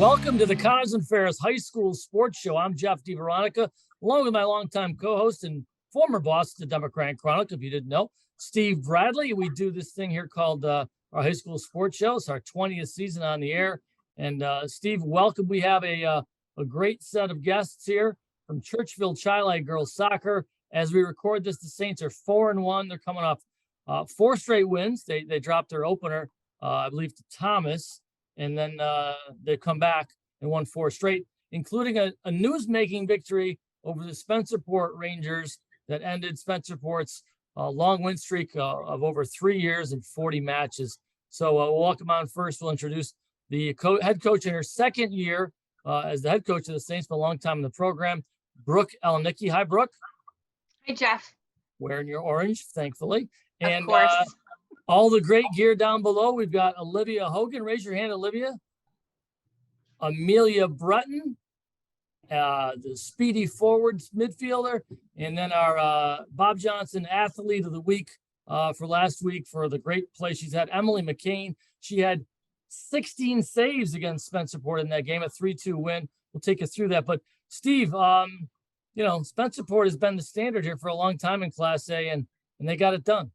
Welcome to the Cons and Ferris High School Sports Show. I'm Jeff DiVeronica, along with my longtime co-host and former boss, the Democrat Chronicle, if you didn't know, Steve Bradley. We do this thing here called our high school sports show. It's our 20th season on the air. And Steve, welcome. We have a great set of guests here from Churchville-Chili girls soccer. As we record this, the Saints are 4-1. They're coming off 4 straight wins. They dropped their opener, I believe, to Thomas. And then they come back and won 4 straight, including a news-making victory over the Spencerport Rangers that ended Spencerport's long win streak of over 3 years and 40 matches. So we'll welcome on first. We'll introduce the head coach in her second year as the head coach of the Saints for a long time in the program, Brooke Elnicky. Hi, Brooke. Hi, Jeff. Wearing your orange, thankfully. And of course. All the great gear down below. We've got Olivia Hogan. Raise your hand, Olivia. Amelia Breton, the speedy forward midfielder. And then our Bob Johnson athlete of the week for last week for the great play she's had, Amelia McCane. She had 16 saves against Spencerport in that game, a 3-2 win. We'll take you through that. But Steve, you know, Spencerport has been the standard here for a long time in Class A, and they got it done.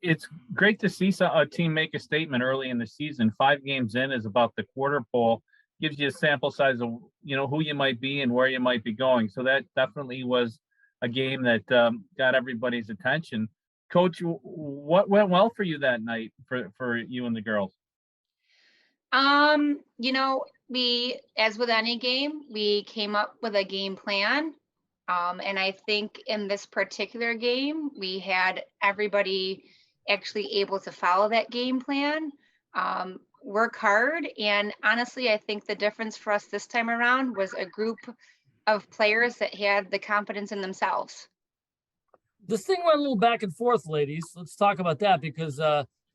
It's great to see a team make a statement early in the season. 5 games in is about the quarter pole, gives you a sample size of, you know, who you might be and where you might be going. So that definitely was a game that got everybody's attention. Coach, what went well for you that night for you and the girls? You know, as with any game, we came up with a game plan. And I think in this particular game, we had everybody actually able to follow that game plan, work hard. And honestly, I think the difference for us this time around was a group of players that had the confidence in themselves. This thing went a little back and forth, ladies. Let's talk about that because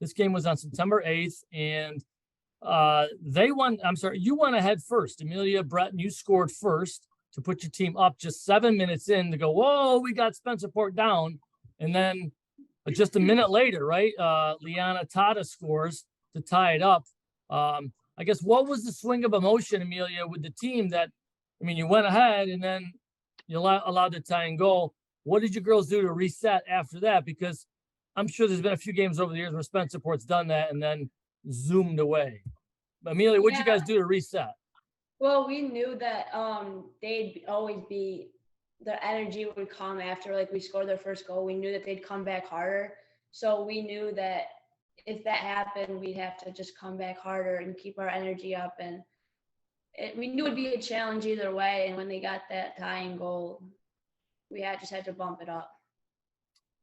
this game was on September 8th and they won. I'm sorry, you went ahead first. Amelia Breton, you scored first to put your team up just 7 minutes in to go, whoa, we got Spencerport down. And then just a minute later, right, Liana Tata scores to tie it up. I guess what was the swing of emotion, Amelia, with the team that, I mean, you went ahead and then you allowed the tie and goal. What did you girls do to reset after that? Because I'm sure there's been a few games over the years where Spencerport's done that and then zoomed away. Amelia, what'd you guys do to reset? Well, we knew that they'd always be, the energy would come after like we scored their first goal. We knew that they'd come back harder. So we knew that if that happened, we'd have to just come back harder and keep our energy up. And we knew it'd be a challenge either way. And when they got that tying goal, we just had to bump it up.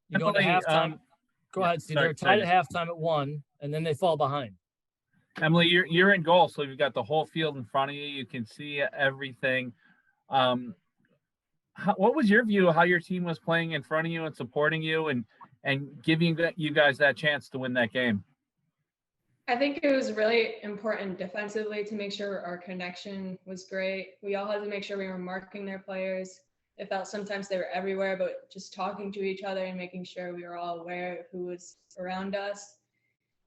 You go to halftime. Go ahead, Steve. They're tied at halftime at 1, and then they fall behind. Emily, you're in goal, so you've got the whole field in front of you. You can see everything. What was your view of how your team was playing in front of you and supporting you and giving you guys that chance to win that game? I think it was really important defensively to make sure our connection was great. We all had to make sure we were marking their players. It felt sometimes they were everywhere, but just talking to each other and making sure we were all aware of who was around us.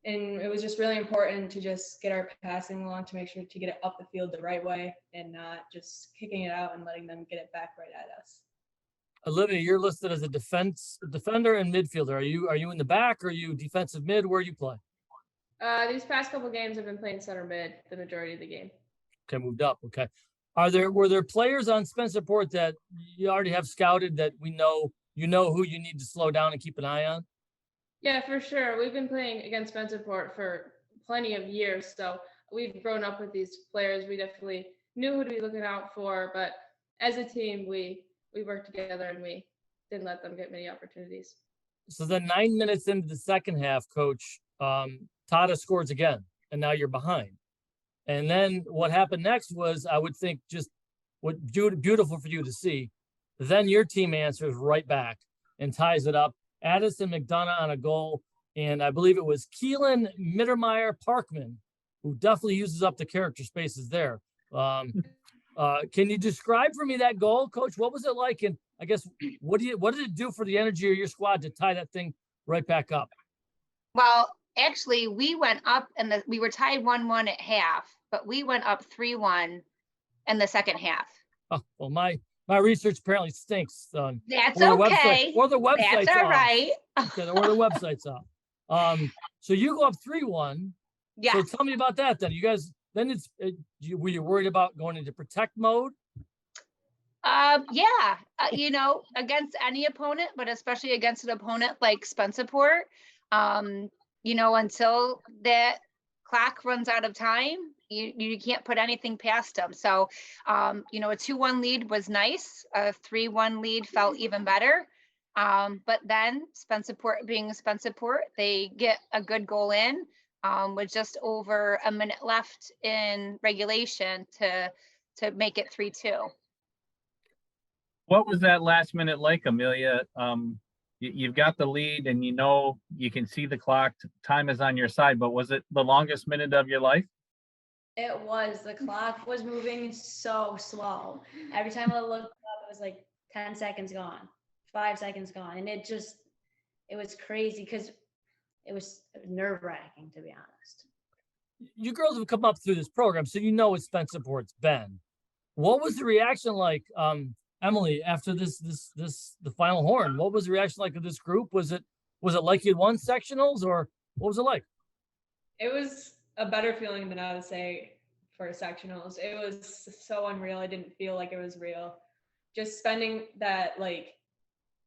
And it was just really important to just get our passing along to make sure to get it up the field the right way and not just kicking it out and letting them get it back right at us. Olivia, you're listed as a defender and midfielder. Are you in the back? Or are you defensive mid? Where do you play? These past couple games I've been playing center mid the majority of the game. Okay, moved up. Okay. Were there players on Spencerport that you already have scouted that you know who you need to slow down and keep an eye on? Yeah, for sure. We've been playing against Spencerport for plenty of years, so we've grown up with these players. We definitely knew who to be looking out for, but as a team, we worked together and we didn't let them get many opportunities. So then 9 minutes into the second half, Coach, Tata scores again, and now you're behind. And then what happened next was, I would think, just what beautiful for you to see. Then your team answers right back and ties it up. Addison McDonough on a goal, and I believe it was Keelan Mittermeier Parkman, who definitely uses up the character spaces there. Can you describe for me that goal, Coach? What was it like? And I guess what did it do for the energy of your squad to tie that thing right back up? Well, actually, we went up and we were tied 1-1 at half, but we went up 3-1 in the second half. Oh, well, my research apparently stinks. That's or the okay. Or the website's That's all off. right. Okay, or the website's off. So you go up 3-1. Yeah. So tell me about that then. You guys, then were you worried about going into protect mode? Yeah, against any opponent, but especially against an opponent like Spencerport, until that clock runs out of time, you can't put anything past them. So, a 2-1 lead was nice. A 3-1 lead felt even better. But then Spencerport being Spencerport, they get a good goal in with just over a minute left in regulation to make it 3-2. What was that last minute like, Amelia? You've got the lead and you can see the clock, time is on your side, but was it the longest minute of your life? It was. The clock was moving so slow. Every time I looked up, it was like 10 seconds gone, 5 seconds gone. And it was crazy because it was nerve-wracking, to be honest. You girls have come up through this program, so you know what Spencerport's been. What was the reaction like, Emily, after the final horn? What was the reaction like of this group? Was it like you'd won sectionals, or what was it like? It was a better feeling than I would say for sectionals. It was so unreal. I didn't feel like it was real. Just spending that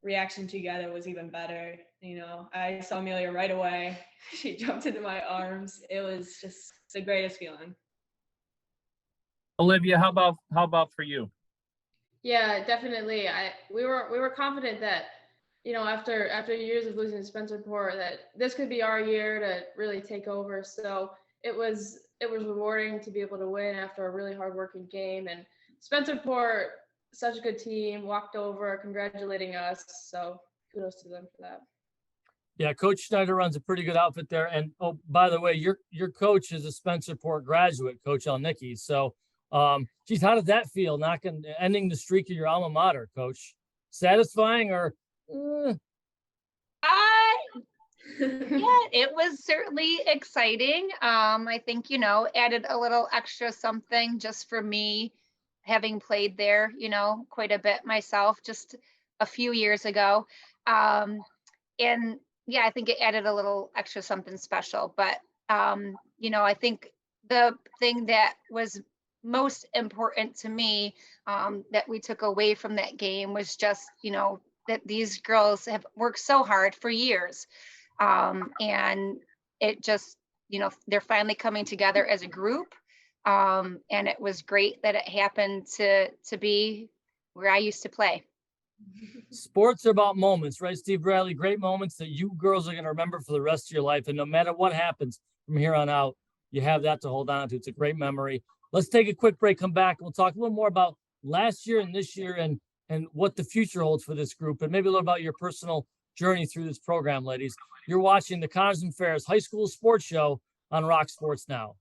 reaction together was even better. I saw Amelia right away. She jumped into my arms. It was just the greatest feeling. Olivia, how about for you? Yeah, definitely. We were confident that, after years of losing to Spencerport, that this could be our year to really take over. So it was rewarding to be able to win after a really hard-working game. And Spencerport, such a good team, walked over congratulating us. So kudos to them for that. Yeah, Coach Schneider runs a pretty good outfit there. And oh, by the way, your coach is a Spencerport graduate, Coach Elnicky. So geez, how did that feel, ending the streak of your alma mater, Coach? Satisfying or? Yeah, it was certainly exciting. I think, added a little extra something just for me, having played there, quite a bit myself just a few years ago. And yeah, I think it added a little extra something special. But, I think the thing that was most important to me that we took away from that game was just, that these girls have worked so hard for years. And it just, they're finally coming together as a group. And it was great that it happened to be where I used to play. Sports are about moments, right, Steve Bradley? Great moments that you girls are going to remember for the rest of your life. And no matter what happens from here on out, you have that to hold on to. It's a great memory. Let's take a quick break, come back. We'll talk a little more about last year and this year and what the future holds for this group, and maybe a little about your personal journey through this program, ladies. You're watching the Connors and Ferris High School Sports Show on Rock Sports Now.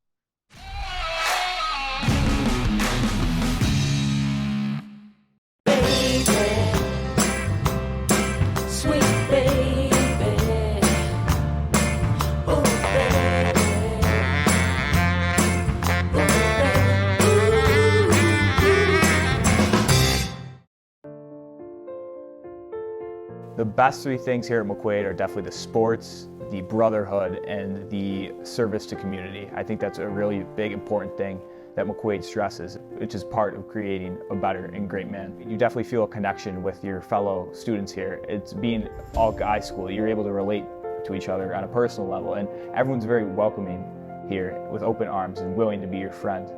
The best three things here at McQuaid are definitely the sports, the brotherhood, and the service to community. I think that's a really big, important thing that McQuaid stresses, which is part of creating a better and great man. You definitely feel a connection with your fellow students here. It's being all guy school. You're able to relate to each other on a personal level, and everyone's very welcoming here with open arms and willing to be your friend.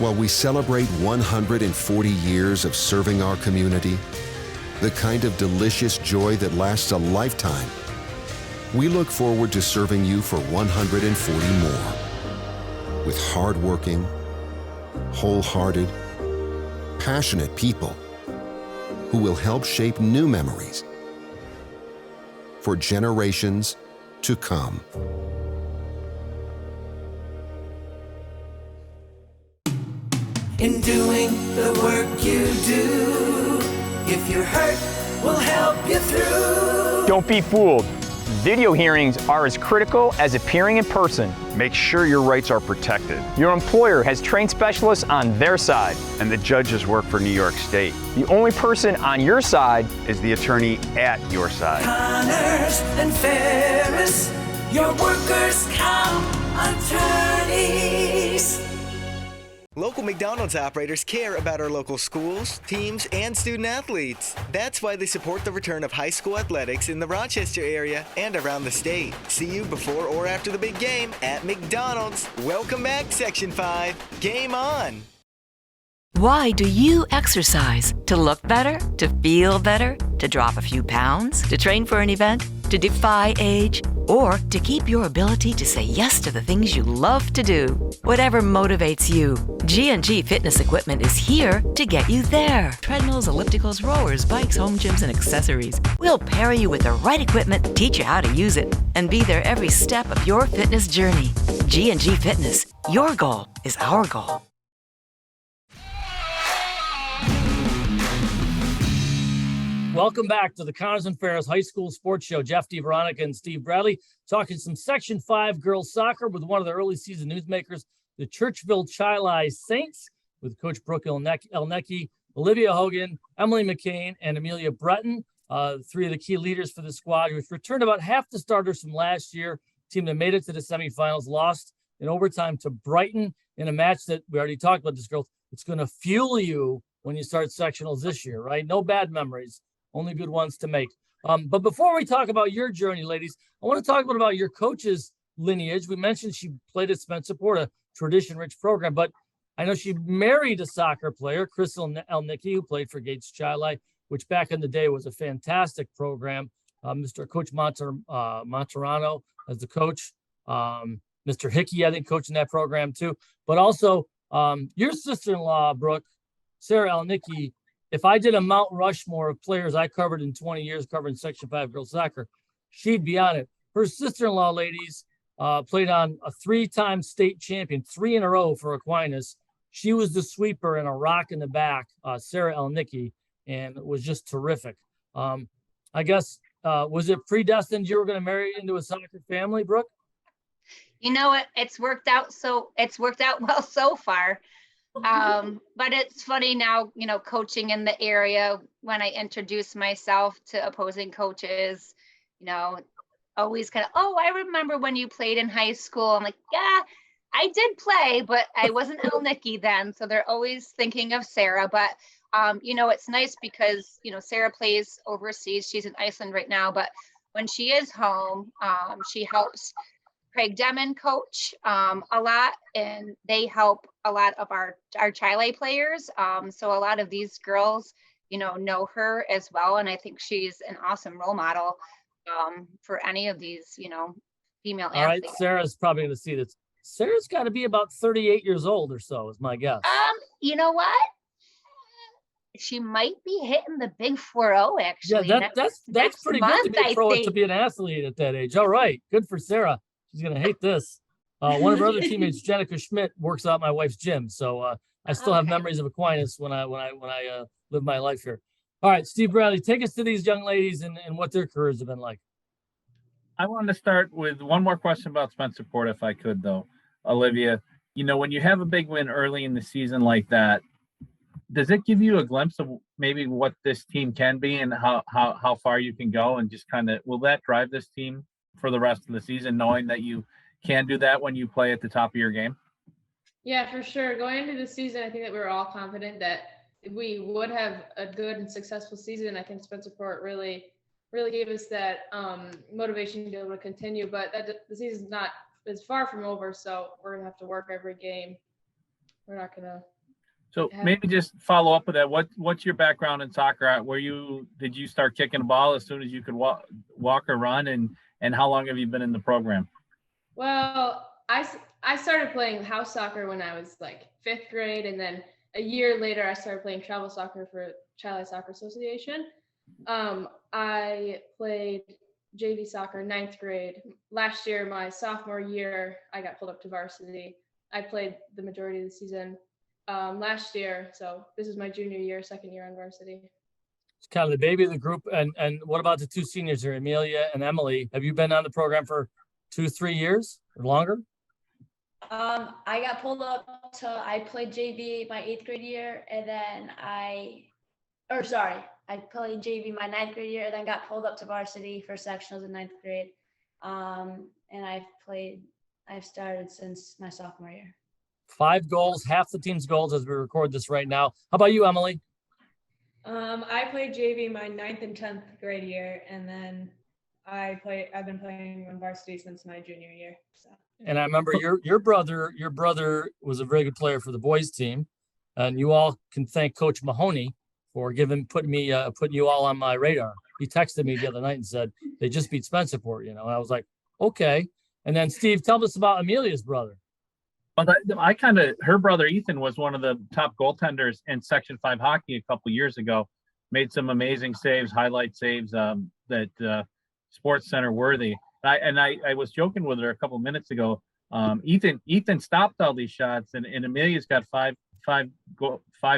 While we celebrate 140 years of serving our community, the kind of delicious joy that lasts a lifetime, we look forward to serving you for 140 more. With hardworking, wholehearted, passionate people who will help shape new memories for generations to come. In doing the work you do, if you're hurt, we'll help you through. Don't be fooled. Video hearings are as critical as appearing in person. Make sure your rights are protected. Your employer has trained specialists on their side. And the judges work for New York State. The only person on your side is the attorney at your side. Connors and Ferris, your workers' comp attorneys. Local McDonald's operators care about our local schools, teams, and student athletes. That's why they support the return of high school athletics in the Rochester area and around the state. See you before or after the big game at McDonald's. Welcome back, Section 5. Game on! Why do you exercise? To look better? To feel better? To drop a few pounds? To train for an event? To defy age? Or to keep your ability to say yes to the things you love to do? Whatever motivates you, G&G Fitness Equipment is here to get you there. Treadmills, ellipticals, rowers, bikes, home gyms, and accessories. We'll pair you with the right equipment, teach you how to use it, and be there every step of your fitness journey. G&G Fitness. Your goal is our goal. Welcome back to the Connors and Ferris High School Sports Show. Jeff DiVeronica and Steve Bradley talking some Section 5 girls soccer with one of the early season newsmakers, the Churchville-Chili Saints, with Coach Brooke Elnicky, Olivia Hogan, Emily McCane, and Amelia Breton, three of the key leaders for the squad, which returned about half the starters from last year. Team that made it to the semifinals, lost in overtime to Brighton in a match that we already talked about this, girls. It's going to fuel you when you start sectionals this year, right? No bad memories. Only good ones to make. But before we talk about your journey, ladies, I want to talk about your coach's lineage. We mentioned she played at Spencerport, a tradition-rich program, but I know she married a soccer player, Chris Elnicky, who played for Gates Chili, which back in the day was a fantastic program. Mr. Coach Monterano as the coach. Mr. Hickey, I think, coaching that program too. But also your sister-in-law, Brooke, Sarah Elnicky. If I did a Mount Rushmore of players I covered in 20 years covering Section 5 girls soccer, she'd be on it. Her sister-in-law, ladies, played on a 3-time state champion, 3 in a row for Aquinas. She was the sweeper and a rock in the back, Sarah Elnicky, and it was just terrific. I guess, was it predestined you were going to marry into a soccer family, Brooke? You know what? It's worked out well so far. But it's funny now, you know, coaching in the area, when I introduce myself to opposing coaches, you know, always kind of, oh, I remember when you played in high school. I'm like, yeah, I did play, but I wasn't Elnicky then. So they're always thinking of Sarah. But, you know, it's nice because, you know, Sarah plays overseas. She's in Iceland right now. But when she is home, she helps Craig Demon coach a lot, and they help a lot of our Chile players. So a lot of these girls, you know her as well. And I think she's an awesome role model for any of these, you know, female athletes. All right, Sarah's probably going to see this. Sarah's got to be about 38 years old or so, is my guess. You know what? She might be hitting the big 4-0 actually. Yeah, that's pretty good to be a pro, to be an athlete at that age. All right, good for Sarah. She's going to hate this. One of her other teammates, Jenica Schmidt, works out my wife's gym. So I still have memories of Aquinas when I live my life here. All right, Steve Bradley, take us to these young ladies and what their careers have been like. I wanted to start with one more question about Spencerport, if I could, though. Olivia, you know, when you have a big win early in the season like that, does it give you a glimpse of maybe what this team can be and how far you can go, and just kind of, will that drive this team for the rest of the season, knowing that you can do that when you play at the top of your game? Yeah, for sure. Going into the season, I think that we were all confident that we would have a good and successful season. I think Spencerport really gave us that motivation to be able to continue, but the season's not as far from over, so we're gonna have to work every game. We're not gonna. So maybe just follow up with that. What's your background in soccer? Did you start kicking a ball as soon as you could walk or run, and how long have you been in the program? Well, I started playing house soccer when I was like 5th grade, and then a year later I started playing travel soccer for Chile Soccer Association. I played JV soccer 9th grade. Last year, my sophomore year, I got pulled up to varsity. I played the majority of the season last year, so this is my junior year, 2nd year on varsity. It's kind of the baby of the group. And what about the two seniors here, Amelia and Emily? Have you been on the program for 2-3 years or longer? I got pulled up I played JV my 8th grade year, and then I played JV my 9th grade year, and then got pulled up to varsity for sectionals in 9th grade. And I've started since my sophomore year. 5 goals, half the team's goals as we record this right now. How about you, Emily? I played JV my 9th and 10th grade year, and then I've been playing on varsity since my junior year. So. And I remember your brother was a very good player for the boys team, and you all can thank Coach Mahoney for putting you all on my radar. He texted me the other night and said they just beat Spencerport, and I was like, okay. And then Steve, tell us about Amelia's brother. Well, her brother Ethan was one of the top goaltenders in Section 5 hockey a couple years ago. Made some amazing saves, highlight saves that Sports Center worthy. I was joking with her a couple minutes ago. Ethan stopped all these shots, and Amelia's got five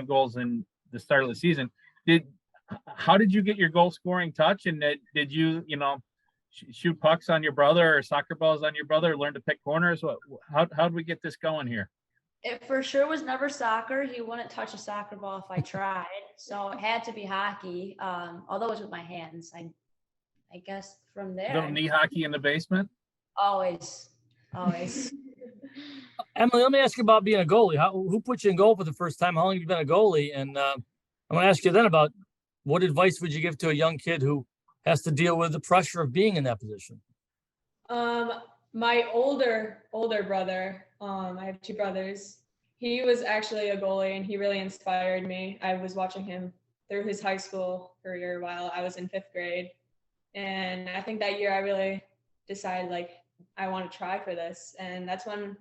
goals in the start of the season. How did you get your goal scoring touch? And did you shoot pucks on your brother or soccer balls on your brother? Learn to pick corners? How did we get this going here? It for sure was never soccer. He wouldn't touch a soccer ball if I tried, so it had to be hockey. Although it was with my hands, I guess from there. Little knee hockey in the basement? Always. Emily, let me ask you about being a goalie. Who put you in goal for the first time? How long have you been a goalie? And I want to ask you then about what advice would you give to a young kid who has to deal with the pressure of being in that position? My older brother, I have 2 brothers. He was actually a goalie, and he really inspired me. I was watching him through his high school career while I was in 5th grade. And I think that year I really decided I want to try for this. And that's when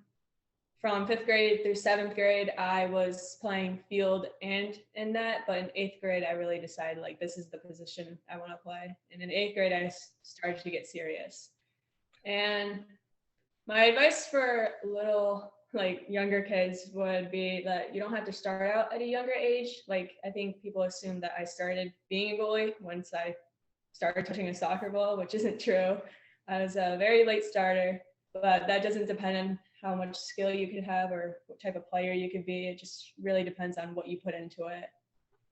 from 5th grade through 7th grade, I was playing field and in net. But in 8th grade, I really decided this is the position I want to play. And in 8th grade, I started to get serious. And my advice for little younger kids would be that you don't have to start out at a younger age. I think people assume that I started being a goalie once I started touching a soccer ball, which isn't true. I was a very late starter, but that doesn't depend on how much skill you could have or what type of player you could be. It just really depends on what you put into it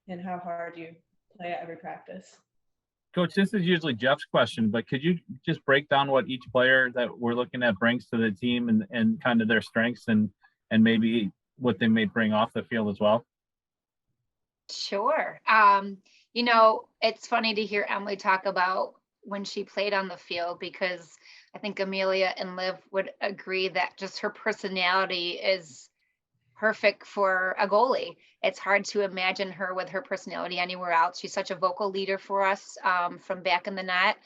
and how hard you play at every practice. Coach, this is usually Jeff's question, but could you just break down what each player that we're looking at brings to the team and kind of their strengths and maybe what they may bring off the field as well? Sure. It's funny to hear Emily talk about when she played on the field, because I think Amelia and Liv would agree that just her personality is perfect for a goalie. It's hard to imagine her with her personality anywhere else. She's such a vocal leader for us from back in the net.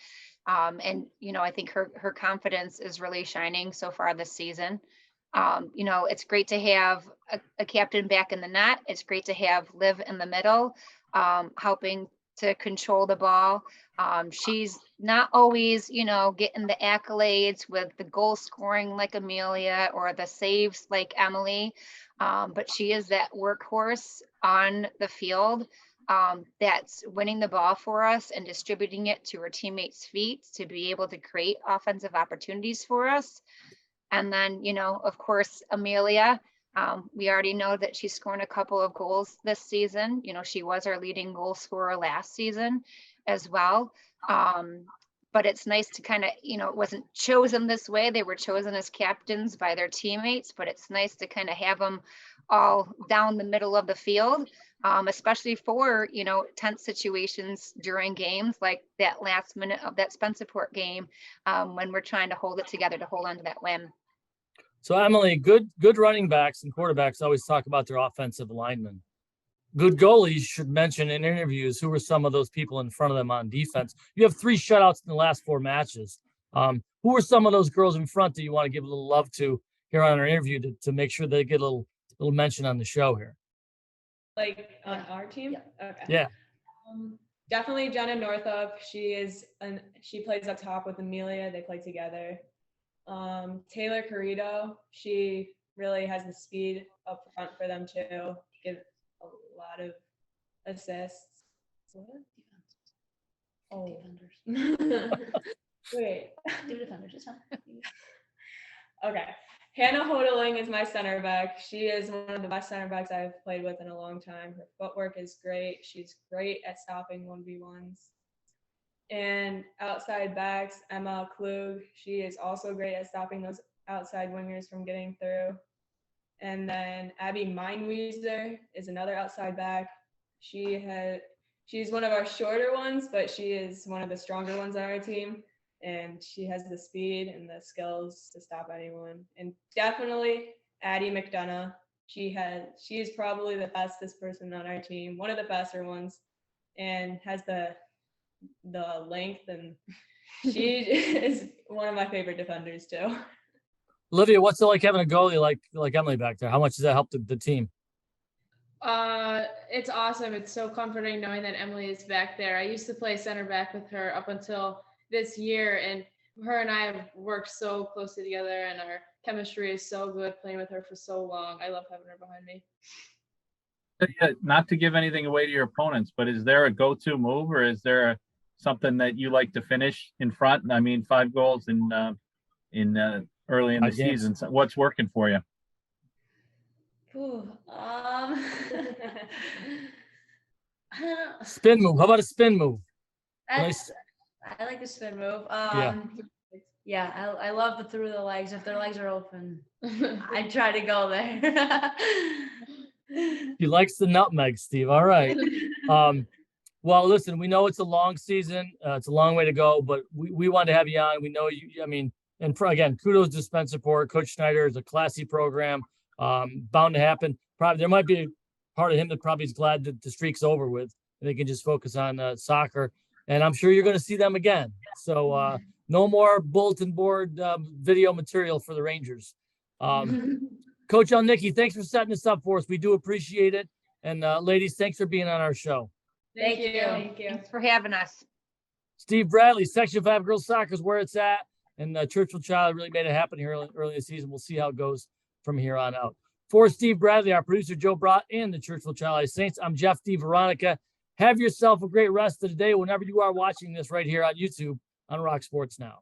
And I think her confidence is really shining so far this season. It's great to have a captain back in the net. It's great to have Liv in the middle, helping to control the ball. She's not always, getting the accolades with the goal scoring like Amelia or the saves like Emily, but she is that workhorse on the field that's winning the ball for us and distributing it to her teammates' feet to be able to create offensive opportunities for us. And then, of course, Amelia, we already know that she's scoring a couple of goals this season. She was our leading goal scorer last season as well. But it's nice to kind of, it wasn't chosen this way. They were chosen as captains by their teammates, but it's nice to kind of have them all down the middle of the field, especially for, tense situations during games like that last minute of that Spencerport game when we're trying to hold it together to hold on to that win. So Emily, good running backs and quarterbacks always talk about their offensive linemen. Good goalies should mention in interviews who were some of those people in front of them on defense. You have 3 shutouts in the last 4 matches. Who are some of those girls in front that you want to give a little love to here on our interview to make sure they get a little mention on the show here? On our team? Yeah. Okay. Yeah. Definitely Jenna Northup. She plays up top with Amelia. They play together. Taylor Carrito, she really has the speed up front for them too. Give a lot of assists. Oh. Defenders. Wait. Do defenders, it's fine. Okay. Hannah Hodeling is my center back. She is one of the best center backs I've played with in a long time. Her footwork is great. She's great at stopping 1v1s. And outside backs, Emma Klug. She is also great at stopping those outside wingers from getting through. And then Abby Meinwieser is another outside back. She's one of our shorter ones, but she is one of the stronger ones on our team. And she has the speed and the skills to stop anyone. And definitely Addie McDonough. She is probably the fastest person on our team, one of the faster ones, and has the length, and she is one of my favorite defenders too. Olivia, what's it like having a goalie like Emily back there? How much does that help the team? It's awesome. It's so comforting knowing that Emily is back there. I used to play center back with her up until this year, and her and I have worked so closely together, and our chemistry is so good playing with her for so long. I love having her behind me. Yeah, not to give anything away to your opponents, but is there a go-to move, or is there something that you like to finish in front? I mean, 5 goals in early in the season. So what's working for you? Ooh, Spin move. How about a spin move? Nice. I like the spin move. Yeah. Yeah, I love the through the legs. If their legs are open, I try to go there. He likes the nutmeg, Steve. All right. Well, listen, we know it's a long season. It's a long way to go, but we want to have you on. We know you, I mean, and again, kudos to Spencerport. Coach Schneider is a classy program. Bound to happen. Probably there might be a part of him that probably is glad that the streak's over with. And they can just focus on soccer. And I'm sure you're going to see them again. So no more bulletin board video material for the Rangers. Coach Elnicky, thanks for setting this up for us. We do appreciate it. And ladies, thanks for being on our show. Thank you. Thanks for having us. Steve Bradley, Section 5 girls soccer is where it's at. And Churchville-Chili really made it happen here early in the season. We'll see how it goes from here on out. For Steve Bradley, our producer, Joe Brott, and the Churchville-Chili Saints, I'm Jeff DiVeronica. Have yourself a great rest of the day whenever you are watching this right here on YouTube on Rock Sports Now.